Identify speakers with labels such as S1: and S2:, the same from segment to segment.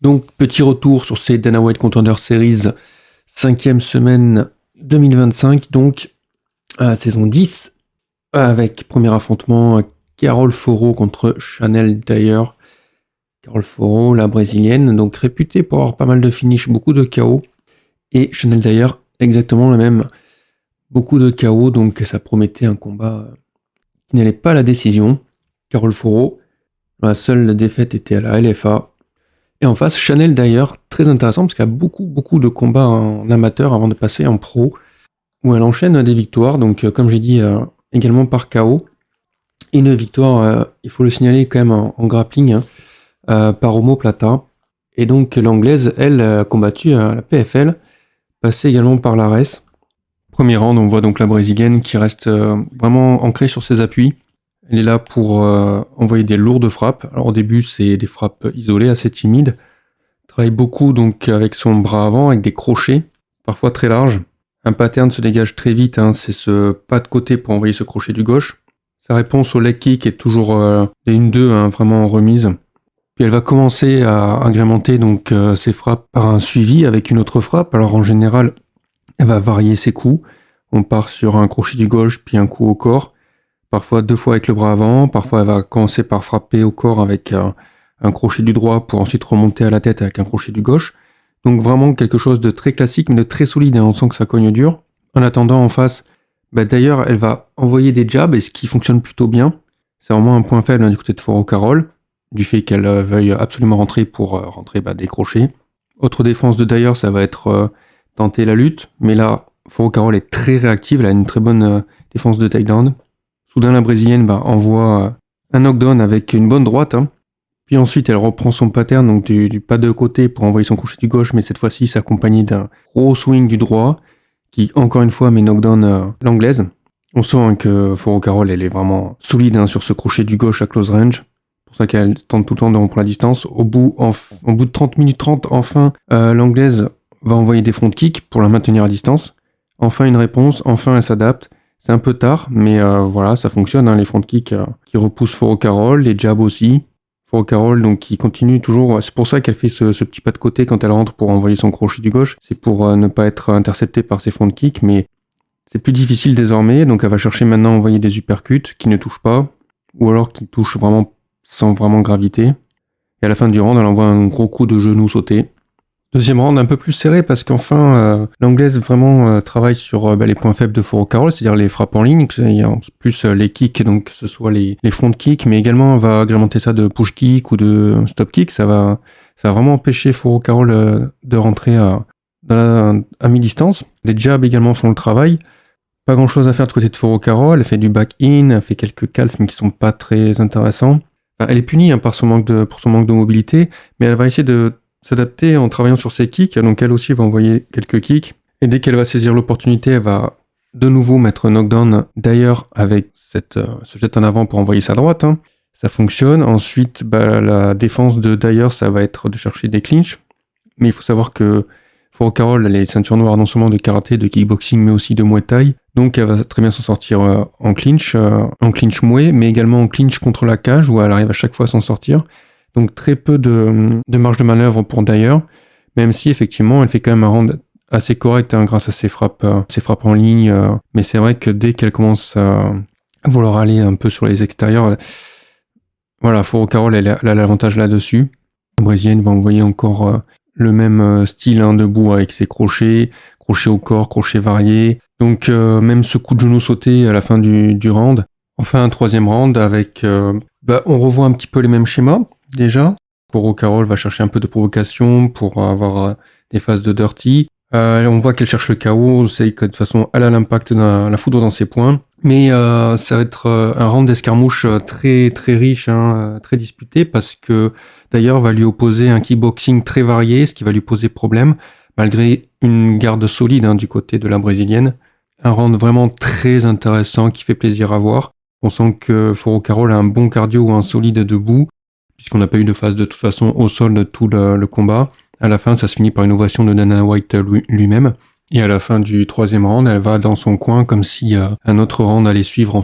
S1: Donc, petit retour sur ces Dana White Contender Series, 5e semaine 2025, donc saison 10, avec premier affrontement Carol Foro contre Chanel Dyer. Carol Foro, la brésilienne, donc réputée pour avoir pas mal de finish, beaucoup de KO. Et Chanel Dyer, exactement le même, beaucoup de KO, donc ça promettait un combat qui n'allait pas à la décision. Carol Foro, la seule défaite était à la LFA. Et en face, Chanel Dyer, très intéressant parce qu'il y a beaucoup de combats en amateur avant de passer en pro, où elle enchaîne des victoires, donc comme j'ai dit, également par KO. Et une victoire, il faut le signaler quand même en grappling, par omoplata. Et donc l'anglaise, elle, a combattu à la PFL, passée également par l'ARES. Premier round, on voit donc la brésilienne qui reste vraiment ancrée sur ses appuis. Elle est là pour envoyer des lourdes frappes. Alors au début, c'est des frappes isolées, assez timides. Travaille beaucoup donc avec son bras avant, avec des crochets, parfois très larges. Un pattern se dégage très vite, c'est ce pas de côté pour envoyer ce crochet du gauche. Sa réponse au leg kick est toujours des 1-2, vraiment en remise. Puis elle va commencer à agrémenter donc ses frappes par un suivi avec une autre frappe. Alors en général, elle va varier ses coups. On part sur un crochet du gauche, puis un coup au corps. Parfois 2 fois avec le bras avant, parfois elle va commencer par frapper au corps avec un crochet du droit pour ensuite remonter à la tête avec un crochet du gauche. Donc vraiment quelque chose de très classique mais de très solide, on sent que ça cogne dur. En attendant en face, d'ailleurs elle va envoyer des jabs et ce qui fonctionne plutôt bien. C'est vraiment un point faible du côté de Foro Carol, du fait qu'elle veuille absolument rentrer pour rentrer des crochets. Autre défense de Dyer, ça va être tenter la lutte, mais là Foro Carol est très réactive, elle a une très bonne défense de takedown. Soudain, la brésilienne envoie un knockdown avec une bonne droite. Puis ensuite, elle reprend son pattern, donc du pas de côté pour envoyer son crochet du gauche, mais cette fois-ci, c'est accompagné d'un gros swing du droit, qui, encore une fois, met knockdown l'anglaise. On sent que Foro Carol, elle est vraiment solide sur ce crochet du gauche à close range. C'est pour ça qu'elle tente tout le temps de rompre la distance. Au bout de 30 minutes 30, enfin, l'anglaise va envoyer des front kicks pour la maintenir à distance. Enfin, une réponse, enfin, elle s'adapte. C'est un peu tard, mais voilà, ça fonctionne, les front kicks qui repoussent Foro Carol, les jabs aussi. Foro Carol, donc, qui continue toujours, c'est pour ça qu'elle fait ce petit pas de côté quand elle rentre pour envoyer son crochet du gauche, c'est pour ne pas être interceptée par ses front kicks, mais c'est plus difficile désormais, donc elle va chercher maintenant à envoyer des uppercuts qui ne touchent pas, ou alors qui touchent vraiment sans vraiment gravité. Et à la fin du round, elle envoie un gros coup de genou sauté. Deuxième round un peu plus serré parce qu'enfin l'anglaise vraiment travaille sur les points faibles de Foro Carol, c'est-à-dire les frappes en ligne, il y a en plus les kicks, donc que ce soit les front kicks, mais également elle va agrémenter ça de push kick ou de stop kick, ça va vraiment empêcher Foro Carol de rentrer à mi-distance. Les jabs également font le travail. Pas grand-chose à faire de côté de Foro Carol, elle fait du back-in, elle fait quelques calfs mais qui sont pas très intéressants. Elle est punie pour son manque de mobilité, mais elle va essayer de s'adapter en travaillant sur ses kicks, donc elle aussi va envoyer quelques kicks, et dès qu'elle va saisir l'opportunité, elle va de nouveau mettre knockdown d'ailleurs avec ce jet en avant pour envoyer sa droite, ça fonctionne. Ensuite, la défense de Dyer, ça va être de chercher des clinches, mais il faut savoir que Foro Carol, elle est ceinture noire non seulement de karaté, de kickboxing, mais aussi de muay thai, donc elle va très bien s'en sortir en clinch muay, mais également en clinch contre la cage, où elle arrive à chaque fois à s'en sortir. Donc très peu de marge de manœuvre pour Dyer, même si effectivement elle fait quand même un round assez correct grâce à ses frappes en ligne, mais c'est vrai que dès qu'elle commence à vouloir aller un peu sur les extérieurs, voilà, Foro Carol elle a l'avantage là-dessus. La brésilienne va envoyer encore le même style debout avec ses crochets au corps, crochets variés, donc même ce coup de genou sauté à la fin du round. Enfin un troisième round avec on revoit un petit peu les mêmes schémas. Déjà, Foro Carol va chercher un peu de provocation pour avoir des phases de dirty. On voit qu'elle cherche le KO, on sait que de toute façon elle a l'impact de la foudre dans ses points. Mais ça va être un round d'escarmouche très très riche, très disputé, parce que d'ailleurs va lui opposer un kickboxing très varié, ce qui va lui poser problème, malgré une garde solide du côté de la brésilienne. Un round vraiment très intéressant qui fait plaisir à voir. On sent que Foro Carol a un bon cardio ou un solide debout, puisqu'on n'a pas eu de phase de toute façon au sol de tout le combat. À la fin, ça se finit par une ovation de Dana White lui-même. Et à la fin du troisième round, elle va dans son coin comme si un autre round allait suivre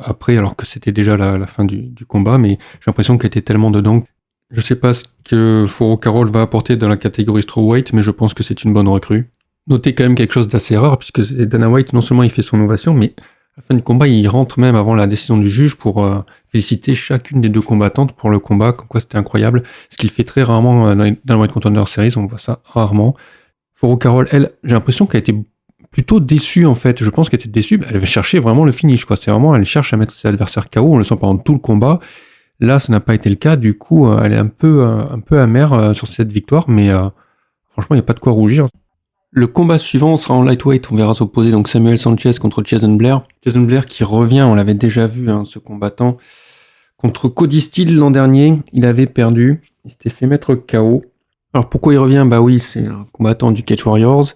S1: après, alors que c'était déjà la fin du combat. Mais j'ai l'impression qu'elle était tellement dedans Je sais pas ce que Foro Carol va apporter dans la catégorie strawweight, mais je pense que c'est une bonne recrue. Notez quand même quelque chose d'assez rare, puisque Dana White, non seulement il fait son ovation, mais à la fin du combat, il rentre même avant la décision du juge pour féliciter chacune des deux combattantes pour le combat, comme quoi c'était incroyable, ce qu'il fait très rarement dans les White Contender Series, on voit ça rarement. Foro Carol, elle, j'ai l'impression qu'elle était plutôt déçue en fait, je pense qu'elle était déçue, elle avait cherché vraiment le finish, quoi. C'est vraiment, elle cherche à mettre ses adversaires KO, on le sent pendant tout le combat. Là, ça n'a pas été le cas, du coup, elle est un peu amère sur cette victoire, mais franchement, il n'y a pas de quoi rougir. Le combat suivant sera en lightweight, on verra s'opposer donc Samuel Sanchez contre Jason Blair. Jason Blair qui revient, on l'avait déjà vu, ce combattant, contre Cody Steele l'an dernier, il avait perdu, il s'était fait mettre KO. Alors pourquoi il revient ? Bah oui, c'est un combattant du Cage Warriors,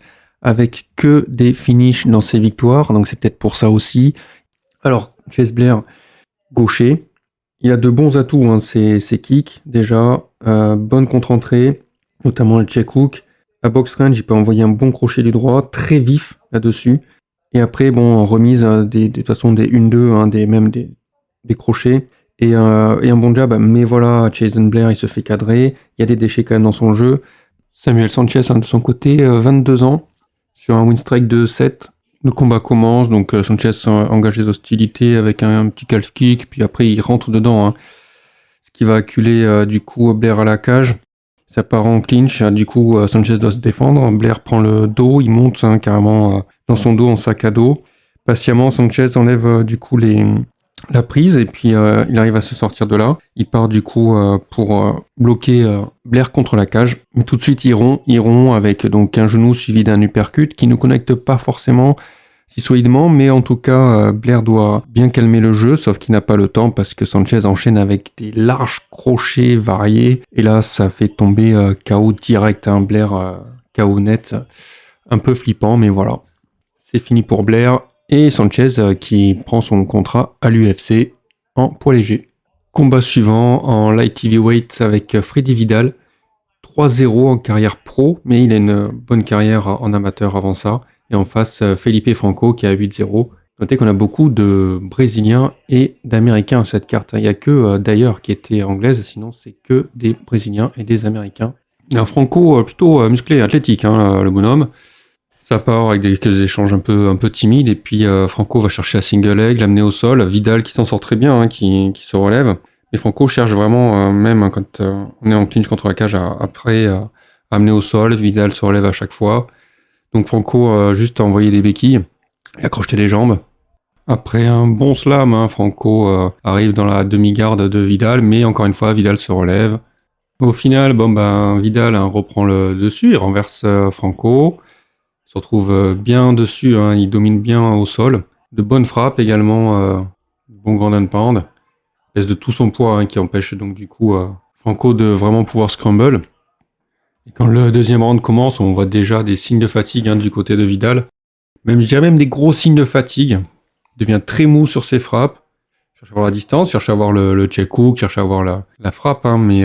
S1: avec que des finishes dans ses victoires, donc c'est peut-être pour ça aussi. Alors, Jason Blair, gaucher, il a de bons atouts, ses kicks, déjà, bonne contre-entrée, notamment le check hook. À box range, il peut envoyer un bon crochet du droit, très vif là-dessus. Et après, bon, en remise, de toute façon, des 1-2, même des crochets. Et un bon jab, mais voilà, Jason Blair, il se fait cadrer. Il y a des déchets quand même dans son jeu. Samuel Sanchez, de son côté, 22 ans, sur un win strike de 7. Le combat commence, donc Sanchez engage des hostilités avec un petit calf kick, puis après il rentre dedans, ce qui va acculer du coup Blair à la cage. Ça part en clinch, du coup Sanchez doit se défendre, Blair prend le dos, il monte carrément dans son dos en sac à dos. Patiemment, Sanchez enlève du coup la prise et puis il arrive à se sortir de là. Il part du coup pour bloquer Blair contre la cage. Mais tout de suite, il rompt avec donc un genou suivi d'un uppercut qui ne connecte pas forcément si solidement, mais en tout cas, Blair doit bien calmer le jeu, sauf qu'il n'a pas le temps parce que Sanchez enchaîne avec des larges crochets variés. Et là, ça fait tomber KO direct, Blair KO net. Un peu flippant, mais voilà. C'est fini pour Blair. Et Sanchez qui prend son contrat à l'UFC en poids léger. Combat suivant en light heavyweight avec Freddy Vidal. 3-0 en carrière pro, mais il a une bonne carrière en amateur avant ça. Et en face, Felipe Franco qui a 8-0. Notez qu'on a beaucoup de Brésiliens et d'Américains sur cette carte. Il n'y a que d'ailleurs qui était anglaise, sinon c'est que des Brésiliens et des Américains. Un Franco plutôt musclé et athlétique, le bonhomme. Ça part avec des échanges un peu timides, et puis Franco va chercher à single leg, l'amener au sol. Vidal qui s'en sort très bien, qui se relève. Mais Franco cherche vraiment, même quand on est en clinch contre la cage, après amener au sol. Vidal se relève à chaque fois. Donc Franco juste a envoyé des béquilles et a crocheté les jambes. Après un bon slam, Franco arrive dans la demi-garde de Vidal, mais encore une fois, Vidal se relève. Au final, Vidal reprend le dessus, il renverse Franco. Il se retrouve bien dessus, il domine bien au sol. De bonnes frappes également, bon ground and pound. Pèse de tout son poids qui empêche donc du coup Franco de vraiment pouvoir scramble. Et quand le deuxième round commence, on voit déjà des signes de fatigue du côté de Vidal. Je dirais même des gros signes de fatigue. Il devient très mou sur ses frappes. Il cherche à avoir la distance, cherche à avoir le check hook, cherche à avoir la frappe, mais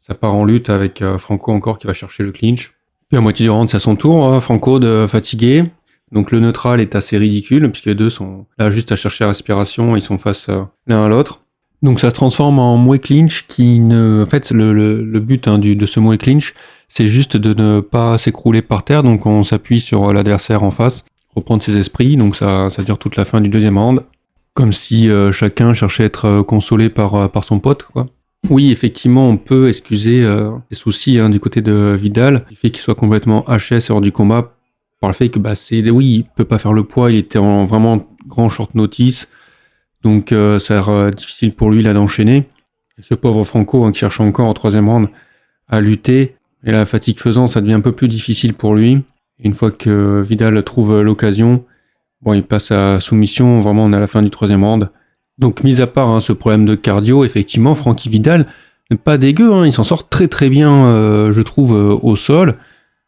S1: ça part en lutte avec Franco encore qui va chercher le clinch. Puis à moitié du round, c'est à son tour, Franco de fatiguer. Donc le neutral est assez ridicule, puisque les deux sont là juste à chercher la respiration, ils sont face l'un à l'autre. Donc ça se transforme en Muay clinch en fait, le but de ce Muay clinch, c'est juste de ne pas s'écrouler par terre, donc on s'appuie sur l'adversaire en face, reprendre ses esprits, donc ça dure toute la fin du deuxième round, comme si chacun cherchait à être consolé par son pote, quoi. Oui, effectivement, on peut excuser les soucis du côté de Vidal, le fait qu'il soit complètement HS hors du combat, par le fait que il peut pas faire le poids, il était en vraiment grand short notice, donc ça a l'air difficile pour lui là d'enchaîner. Et ce pauvre Franco qui cherche encore au troisième round à lutter, et la fatigue faisant, ça devient un peu plus difficile pour lui. Et une fois que Vidal trouve l'occasion, il passe à soumission, vraiment on est à la fin du troisième round. Donc mis à part ce problème de cardio, effectivement, Frankie Vidal n'est pas dégueu, il s'en sort très très bien, je trouve, au sol.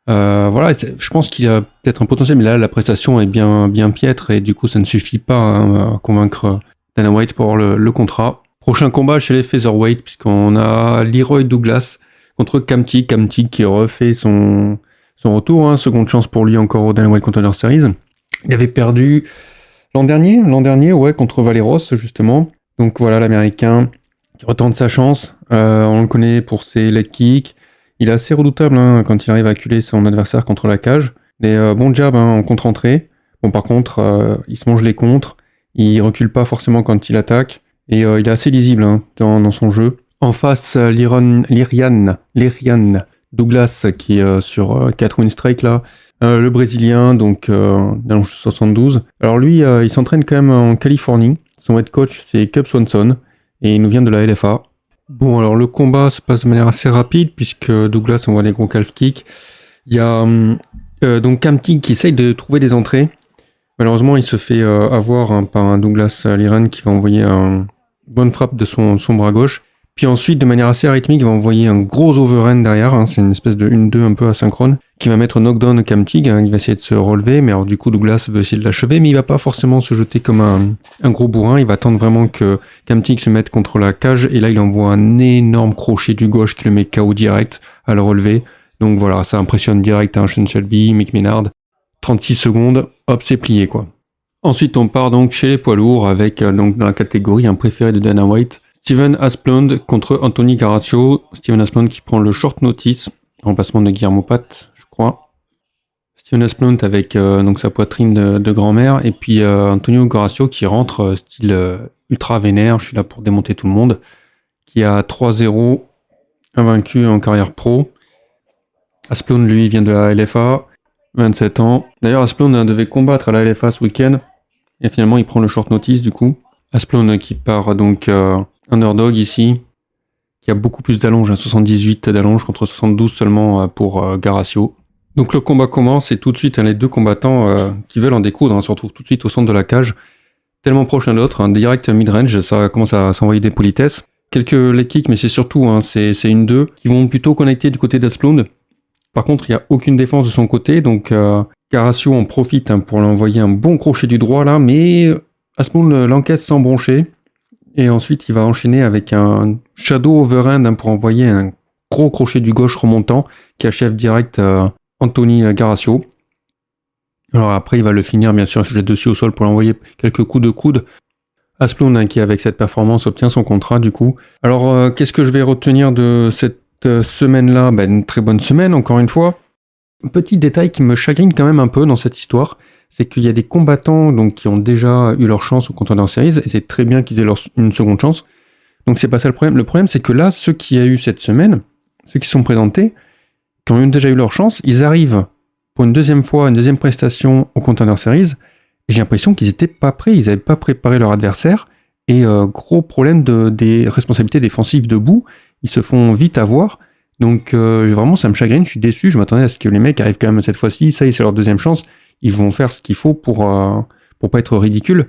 S1: Voilà, je pense qu'il a peut-être un potentiel, mais là la prestation est bien piètre, et du coup ça ne suffit pas à convaincre Dana White pour avoir le contrat. Prochain combat chez les featherweight, puisqu'on a Leroy Douglas contre Kamti qui refait son retour, seconde chance pour lui encore au Dana White Contender Series. Il avait perdu l'an dernier, contre Valeros justement. Donc voilà, l'Américain qui retente sa chance. On le connaît pour ses leg kicks. Il est assez redoutable quand il arrive à acculer son adversaire contre la cage. Des bons jabs en contre-entrée. Bon, par contre, il se mange les contres. Il recule pas forcément quand il attaque. Et il est assez lisible dans son jeu. En face, Lyrian Douglas, qui est sur 4 win strike là. Le Brésilien, donc d'allonge 72. Alors lui, il s'entraîne quand même en Californie. Son head coach, c'est Cub Swanson. Et il nous vient de la LFA. Bon, alors le combat se passe de manière assez rapide, puisque Douglas envoie des gros calf kicks. Il y a donc Kamtig qui essaye de trouver des entrées. Malheureusement, il se fait avoir par un Douglas Liren qui va envoyer une bonne frappe de son bras gauche. Puis ensuite, de manière assez rythmique, il va envoyer un gros overhand derrière. C'est une espèce de 1-2 un peu asynchrone, qui va mettre knockdown Kamtig. Il va essayer de se relever, mais alors du coup, Douglas veut essayer de l'achever, mais il va pas forcément se jeter comme un gros bourrin. Il va attendre vraiment que Kamtig se mette contre la cage, et là, il envoie un énorme crochet du gauche qui le met KO direct à le relever. Donc voilà, ça impressionne direct Sean Shelby, Mick Maynard. 36 secondes, hop, c'est plié quoi. Ensuite, on part donc chez les poids lourds avec donc dans la catégorie un préféré de Dana White, Steven Asplund contre Anthony Garaccio. Steven Asplund qui prend le short notice, remplacement de Guillermo Pat, je crois. Steven Asplund avec donc sa poitrine de grand-mère, et puis Antonio Garaccio qui rentre style ultra vénère, je suis là pour démonter tout le monde, qui a 3-0, invaincu en carrière pro. Asplund, lui, vient de la LFA, 27 ans. D'ailleurs, Asplund devait combattre à la LFA ce week-end, et finalement, il prend le short notice, du coup. Asplund qui part donc underdog ici, qui a beaucoup plus d'allonge, 78 d'allonge contre 72 seulement pour Garaccio. Donc le combat commence, et tout de suite, les deux combattants qui veulent en découdre se retrouvent tout de suite au centre de la cage, tellement proches l'un de l'autre, direct mid-range, ça commence à s'envoyer des politesses. Quelques leg kicks, mais c'est surtout, c'est 1-2, qui vont plutôt connecter du côté d'Asplund. Par contre, il n'y a aucune défense de son côté, donc Garaccio en profite pour l'envoyer un bon crochet du droit là, mais Asplund l'encaisse sans broncher. Et ensuite, il va enchaîner avec un shadow overhand pour envoyer un gros crochet du gauche remontant qui achève direct Anthony Garaccio. Alors après, il va le finir bien sûr, jet dessus au sol pour l'envoyer quelques coups de coude. Asplund qui avec cette performance obtient son contrat du coup. Alors qu'est-ce que je vais retenir de cette semaine-là? Une très bonne semaine encore une fois. Un petit détail qui me chagrine quand même un peu dans cette histoire, c'est qu'il y a des combattants donc, qui ont déjà eu leur chance au Contender Series, et c'est très bien qu'ils aient une seconde chance. Donc c'est pas ça le problème. Le problème, c'est que là, ceux qui a eu cette semaine, ceux qui sont présentés, qui ont déjà eu leur chance, ils arrivent pour une deuxième fois, une deuxième prestation au Contender Series, et j'ai l'impression qu'ils n'étaient pas prêts, ils n'avaient pas préparé leur adversaire, et gros problème des responsabilités défensives debout, ils se font vite avoir. Donc vraiment ça me chagrine, je suis déçu, je m'attendais à ce que les mecs arrivent quand même cette fois-ci, ça y est c'est leur deuxième chance, ils vont faire ce qu'il faut pour pas être ridicules.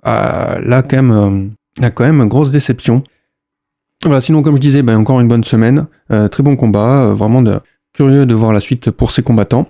S1: Là quand même grosse déception. Voilà, sinon comme je disais, encore une bonne semaine, très bon combat, vraiment curieux de voir la suite pour ces combattants.